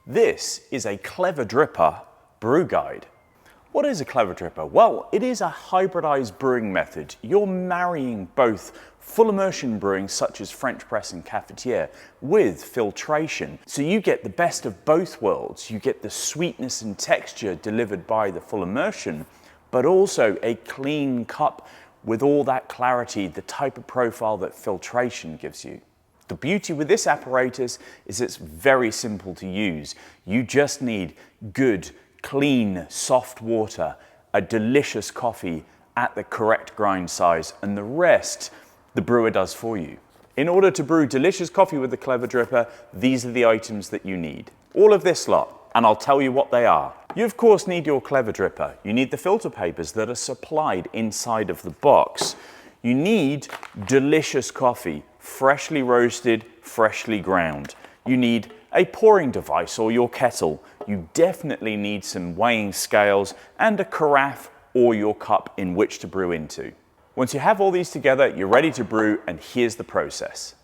This is a cleverdripper brew guide. What is a cleverdripper? Well, it is a hybridized brewing method. You're marrying both full immersion brewing, such as French press and cafetiere, with filtration. So you get the best of both worlds. You get the sweetness and texture delivered by the full immersion, but also a clean cup with all that clarity, the type of profile that filtration gives you. The beauty with this apparatus is it's very simple to use. You just need good, clean, soft water, a delicious coffee at the correct grind size, and the rest the brewer does for you. In order to brew delicious coffee with the cleverdripper, these are the items that you need. All of this lot, and I'll tell you what they are. You of course need your cleverdripper. You need the filter papers that are supplied inside of the box. You need delicious coffee, freshly roasted, freshly ground. You need a pouring device or your kettle. You definitely need some weighing scales and a carafe or your cup in which to brew into. Once you have all these together, you're ready to brew, and here's the process.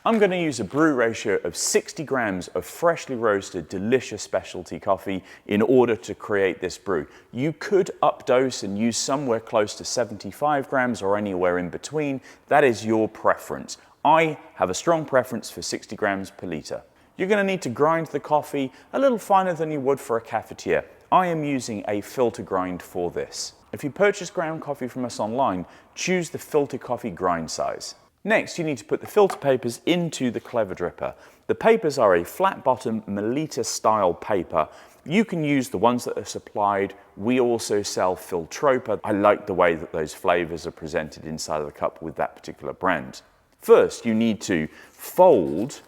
I'm going to use a brew ratio of 60 grams of freshly roasted, delicious specialty coffee in order to create this brew. You could updose and use somewhere close to 75 grams or anywhere in between. That is your preference. I have a strong preference for 60 grams per litre. You're going to need to grind the coffee a little finer than you would for a cafetiere. I am using a filter grind for this. If you purchase ground coffee from us online, choose the filter coffee grind size. Next, you need to put the filter papers into the cleverdripper. The papers are a flat bottom Litre style paper. You can use the ones that are supplied. We also sell Filtroper. I like the way that those flavors are presented inside of the cup with that particular brand. First, you need to fold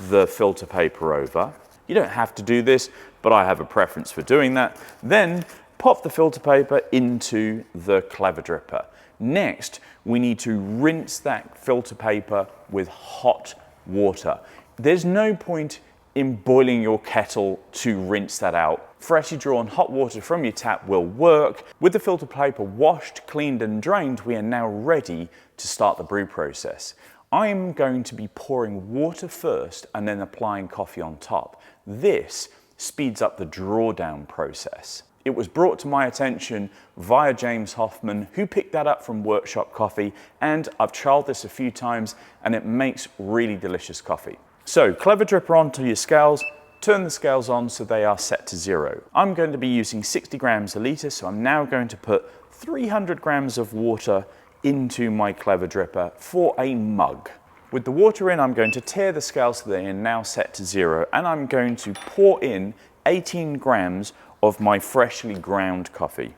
the filter paper over. You don't have to do this, but I have a preference for doing that. Then pop the filter paper into the cleverdripper. Next, we need to rinse that filter paper with hot water. There's no point in boiling your kettle to rinse that out. Freshly drawn hot water from your tap will work. With the filter paper washed, cleaned and drained, we are now ready to start the brew process. I'm going to be pouring water first and then applying coffee on top. This speeds up the drawdown process. It was brought to my attention via James Hoffman, who picked that up from Workshop Coffee, and I've trialed this a few times and it makes really delicious coffee. So, cleverdripper onto your scales, turn the scales on so they are set to 0. I'm going to be using 60 grams a litre, so I'm now going to put 300 grams of water into my cleverdripper for a mug. With the water in, I'm going to tear the scales so they are now set to 0, and I'm going to pour in 18 grams of my freshly ground coffee.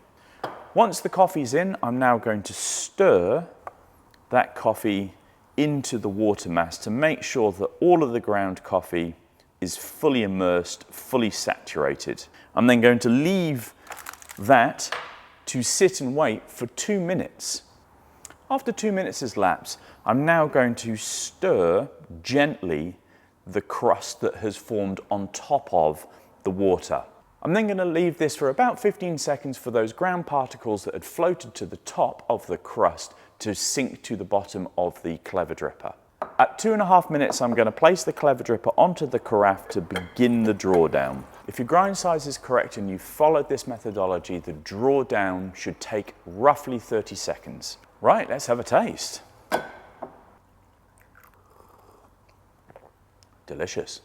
Once the coffee's in, I'm now going to stir that coffee into the water mass to make sure that all of the ground coffee is fully immersed, fully saturated. I'm then going to leave that to sit and wait for 2 minutes. After 2 minutes has lapsed, I'm now going to stir gently the crust that has formed on top of the water. I'm then going to leave this for about 15 seconds for those ground particles that had floated to the top of the crust to sink to the bottom of the cleverdripper. At 2.5 minutes, I'm going to place the cleverdripper onto the carafe to begin the drawdown. If your grind size is correct and you've followed this methodology, the drawdown should take roughly 30 seconds. Right, let's have a taste. Delicious.